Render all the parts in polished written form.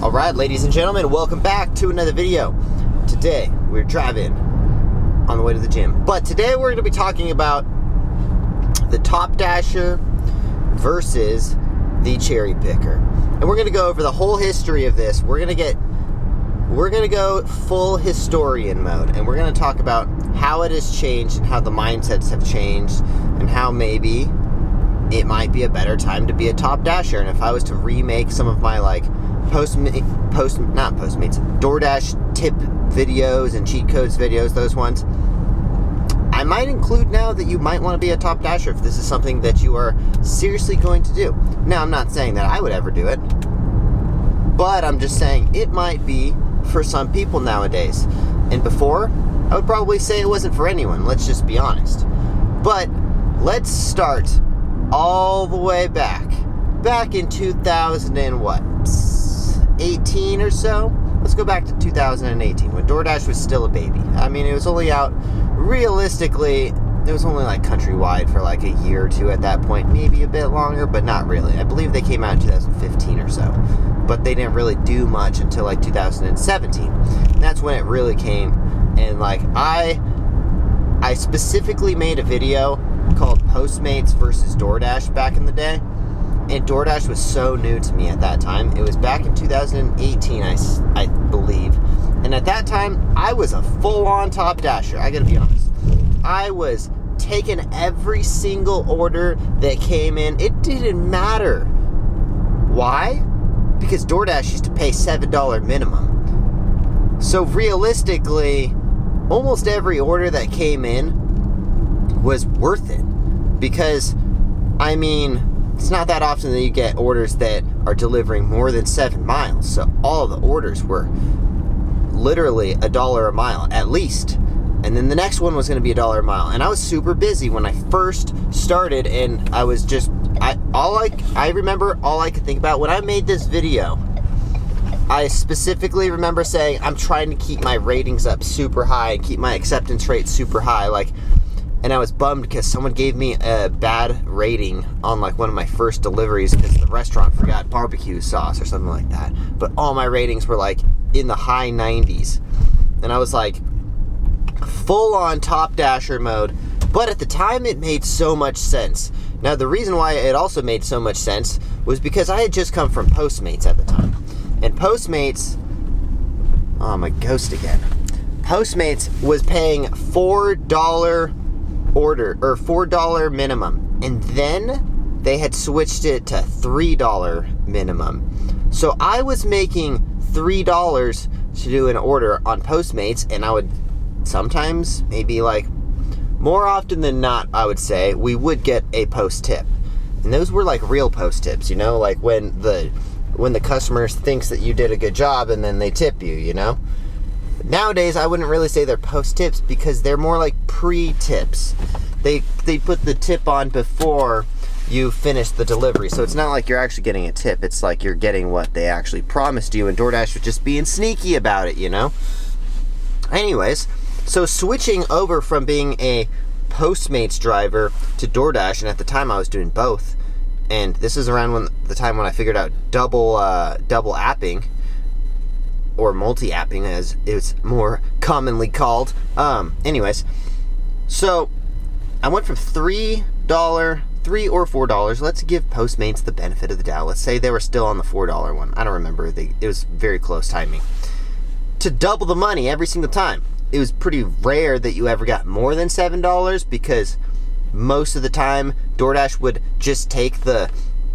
Alright, ladies and gentlemen, welcome back to another video. Today, we're driving on the way to the gym. But today we're going to be talking about the Top Dasher versus the Cherry Picker. And we're going to go over the whole history of this. We're going to go full historian mode. And we're going to talk about how it has changed and how the mindsets have changed and how maybe it might be a better time to be a Top Dasher. And if I was to remake some of my Doordash tip videos and cheat codes videos, those ones, I might include now that you might want to be a Top Dasher if this is something that you are seriously going to do. Now, I'm not saying that I would ever do it, but I'm just saying it might be for some people nowadays. And before, I would probably say it wasn't for anyone, let's just be honest. But let's start all the way back in 2018 or so. Let's go back to 2018 when Doordash was still a baby. I mean, it was only out, realistically, it was only like countrywide for like a year or two at that point, maybe a bit longer, but not really. I believe they came out in 2015 or so, but they didn't really do much until like 2017. And that's when it really came. And like I specifically made a video called Postmates versus Doordash back in the day. And Doordash was so new to me at that time. It was back in 2018, I believe. And at that time, I was a full-on Top Dasher. I gotta be honest. I was taking every single order that came in. It didn't matter. Why? Because Doordash used to pay $7 minimum. So realistically, almost every order that came in was worth it. Because, I mean, it's not that often that you get orders that are delivering more than 7 miles. So all of the orders were literally $1 a mile, at least. And then the next one was going to be $1 a mile. And I was super busy when I first started, and I was just, I remember all I could think about when I made this video. I specifically remember saying, I'm trying to keep my ratings up super high and keep my acceptance rate super high. And I was bummed because someone gave me a bad rating on like one of my first deliveries because the restaurant forgot barbecue sauce or something like that. But all my ratings were like in the high 90s. And I was like full on Top Dasher mode. But at the time it made so much sense. Now the reason why it also made so much sense was because I had just come from Postmates at the time. And Postmates, oh, I'm a ghost again. Postmates was paying $4 order, or $4 minimum, and then they had switched it to $3 minimum. So I was making $3 to do an order on Postmates, and I would sometimes, maybe like more often than not, I would say, we would get a post tip. And those were like real post tips, you know, like when the customer thinks that you did a good job and then they tip you, you know. Nowadays, I wouldn't really say they're post tips because they're more like pre-tips. They put the tip on before you finish the delivery. So it's not like you're actually getting a tip. It's like you're getting what they actually promised you, and Doordash was just being sneaky about it, you know? Anyways, so switching over from being a Postmates driver to Doordash, and at the time I was doing both, and this is around the time when I figured out double apping, or multi-apping as it's more commonly called. Anyways, so I went from $3 or $4. Let's give Postmates the benefit of the doubt. Let's say they were still on the $4 one. I don't remember. It was very close timing. To double the money every single time. It was pretty rare that you ever got more than $7 because most of the time Doordash would just take the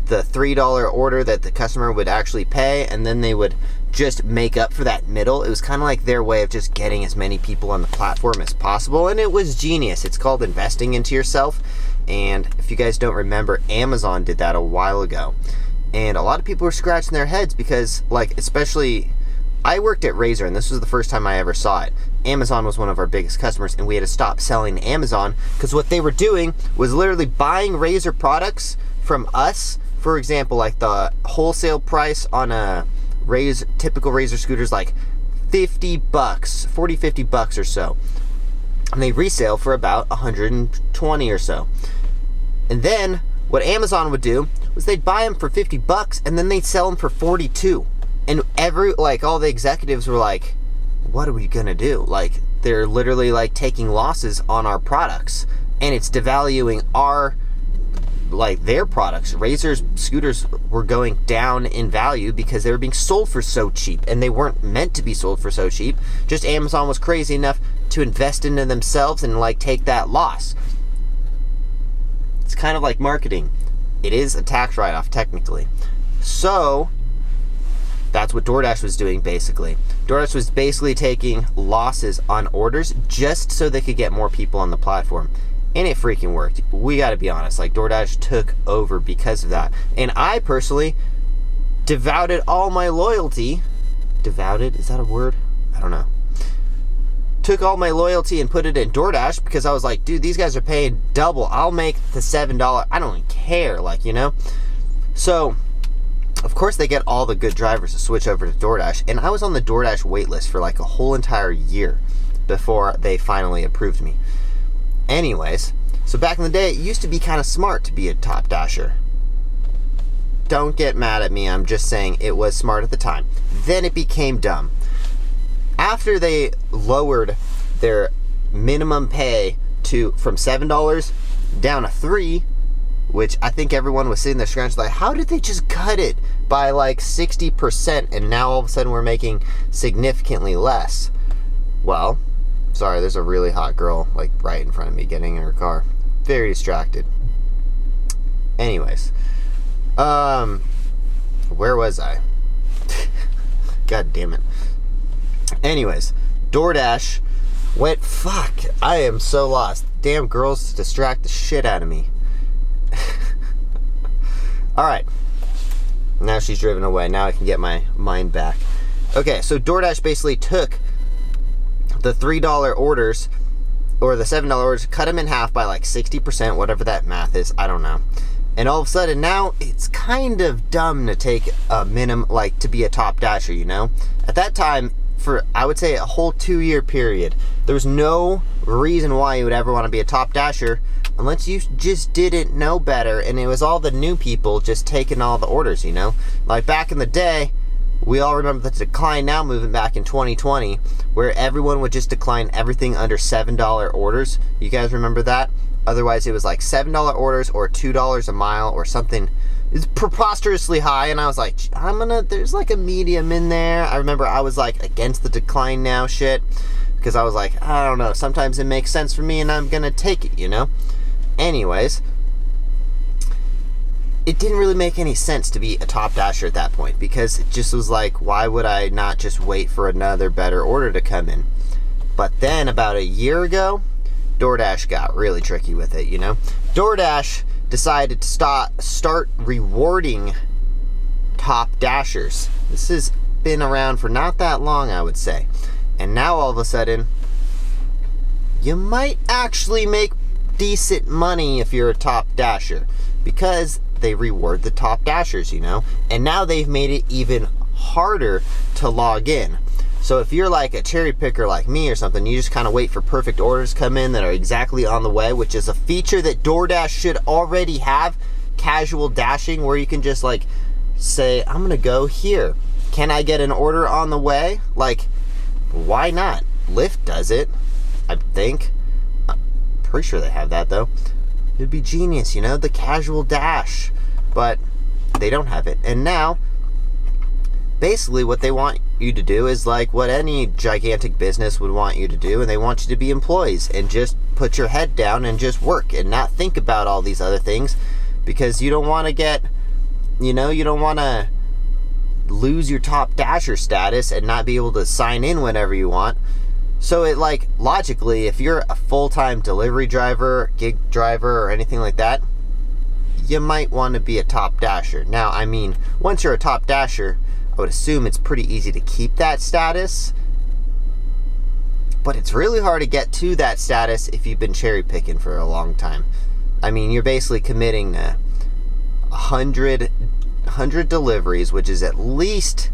$3 order that the customer would actually pay, and then they would just make up for that middle. It was kind of like their way of just getting as many people on the platform as possible, and it was genius. It's called investing into yourself. And if you guys don't remember, Amazon did that a while ago, and a lot of people were scratching their heads because, like, especially I worked at Razor, and this was the first time I ever saw it. Amazon was one of our biggest customers, and we had to stop selling to Amazon because what they were doing was literally buying Razor products from us. For example, like the wholesale price on a typical Razor scooters, like $50, $40, $50 or so. And they resale for about $120 or so. And then what Amazon would do was they'd buy them for $50 and then they'd sell them for $42. And all the executives were like, what are we gonna do? Like, they're literally like taking losses on our products, and it's devaluing their products. Razor's scooters were going down in value because they were being sold for so cheap, and they weren't meant to be sold for so cheap. Just Amazon was crazy enough to invest into themselves and like take that loss. It's kind of like marketing. It is a tax write-off technically. So that's what DoorDash was doing basically. DoorDash was basically taking losses on orders just so they could get more people on the platform. And it freaking worked. We gotta be honest, like DoorDash took over because of that. And I personally devoted all my loyalty. Devoted? Is that a word? I don't know. Took all my loyalty and put it in DoorDash because I was like, dude, these guys are paying double. I'll make the $7. I don't even care, like, you know? So, of course they get all the good drivers to switch over to DoorDash. And I was on the DoorDash wait list for like a whole entire year before they finally approved me. Anyways, so back in the day, it used to be kind of smart to be a top dasher. Don't get mad at me, I'm just saying it was smart at the time. Then it became dumb. After they lowered their minimum pay from $7 down to $3, which I think everyone was sitting there scratching like, how did they just cut it by like 60% and now all of a sudden we're making significantly less? Well, sorry, there's a really hot girl like right in front of me getting in her car. Very distracted. Anyways, where was I? God damn it. Anyways, DoorDash went, fuck, I am so lost. Damn girls distract the shit out of me. Alright, now she's driven away. Now I can get my mind back. Okay, so DoorDash basically took the $3 orders or the $7 orders, cut them in half by like 60%, whatever that math is, I don't know. And all of a sudden now it's kind of dumb to take a minimum, like to be a top dasher, you know? At that time, for I would say a whole 2-year period, there was no reason why you would ever want to be a top dasher unless you just didn't know better, and it was all the new people just taking all the orders, you know? Like back in the day, we all remember the decline now movement back in 2020, where everyone would just decline everything under $7 orders. You guys remember that? Otherwise, it was like $7 orders or $2 a mile or something. It's preposterously high, and I was like, there's like a medium in there. I remember I was like against the decline now shit, because I was like, I don't know, sometimes it makes sense for me and I'm gonna take it, you know? Anyways, it didn't really make any sense to be a top dasher at that point, because it just was like, why would I not just wait for another better order to come in? But then about a year ago, DoorDash got really tricky with it, you know? DoorDash decided to start rewarding top dashers. This has been around for not that long, I would say. And now all of a sudden, you might actually make decent money if you're a top dasher, because they reward the top dashers, you know? And now they've made it even harder to log in. So if you're like a cherry picker like me or something, you just kind of wait for perfect orders to come in that are exactly on the way, which is a feature that DoorDash should already have, casual dashing, where you can just like say, I'm gonna go here. Can I get an order on the way? Like, why not? Lyft does it, I think. I'm pretty sure they have that though. It'd be genius, you know, the casual dash, but they don't have it. And now, basically what they want you to do is like what any gigantic business would want you to do, and they want you to be employees and just put your head down and just work and not think about all these other things, because you don't want to get, you know, you don't want to lose your top dasher status and not be able to sign in whenever you want. So it, like, logically, if you're a full-time delivery driver, gig driver, or anything like that, you might want to be a top dasher. Now, I mean, once you're a top dasher, I would assume it's pretty easy to keep that status, but it's really hard to get to that status if you've been cherry picking for a long time. I mean, you're basically committing to 100 deliveries, which is at least,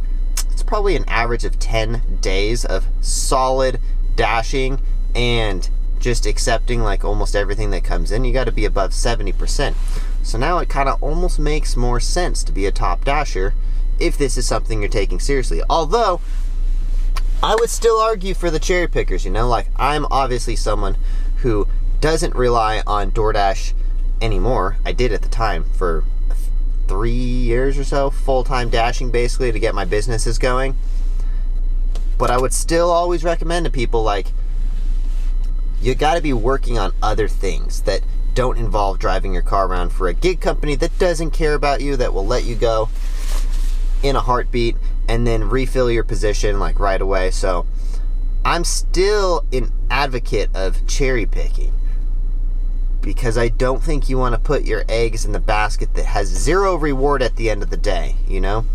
it's probably an average of 10 days of solid dashing and just accepting like almost everything that comes in. You got to be above 70%. So now it kind of almost makes more sense to be a top dasher if this is something you're taking seriously. Although, I would still argue for the cherry pickers, you know? Like, I'm obviously someone who doesn't rely on Doordash anymore. I did at the time for 3 years or so, full-time dashing basically to get my businesses going. But I would still always recommend to people, like, you gotta be working on other things that don't involve driving your car around for a gig company that doesn't care about you, that will let you go in a heartbeat and then refill your position like right away. So I'm still an advocate of cherry picking, because I don't think you want to put your eggs in the basket that has zero reward at the end of the day, you know?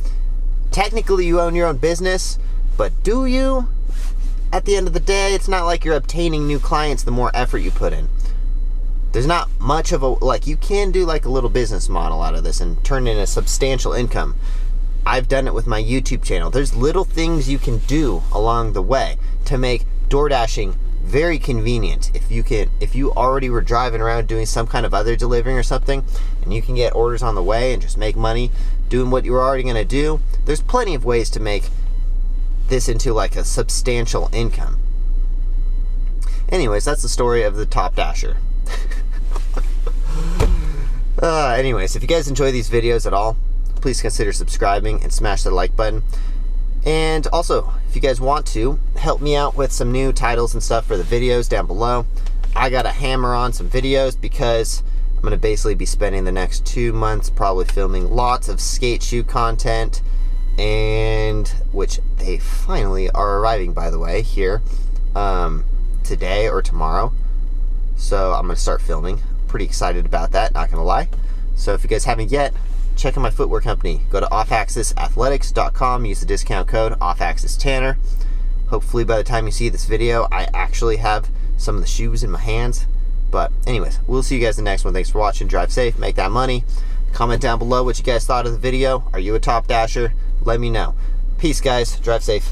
Technically you own your own business, but do you? At the end of the day, it's not like you're obtaining new clients the more effort you put in. There's not much of a, like, you can do like a little business model out of this and turn in a substantial income. I've done it with my YouTube channel. There's little things you can do along the way to make DoorDashing very convenient. If you already were driving around doing some kind of other delivering or something, and you can get orders on the way and just make money doing what you were already gonna do, there's plenty of ways to make this into like a substantial income. Anyways, that's the story of the Top Dasher. Anyways, if you guys enjoy these videos at all, please consider subscribing and smash that like button. And also, if you guys want to help me out with some new titles and stuff for the videos down below, I gotta hammer on some videos because I'm gonna basically be spending the next 2 months probably filming lots of skate shoe content, and which they finally are arriving, by the way, here today or tomorrow. So I'm gonna start filming. Pretty excited about that, not gonna lie. So if you guys haven't yet, check out my footwear company. Go to offaxisathletics.com, use the discount code offaxistanner. Hopefully by the time you see this video, I actually have some of the shoes in my hands. But anyways, we'll see you guys in the next one. Thanks for watching. Drive safe, make that money. Comment down below what you guys thought of the video. Are you a Top Dasher? Let me know. Peace, guys. Drive safe.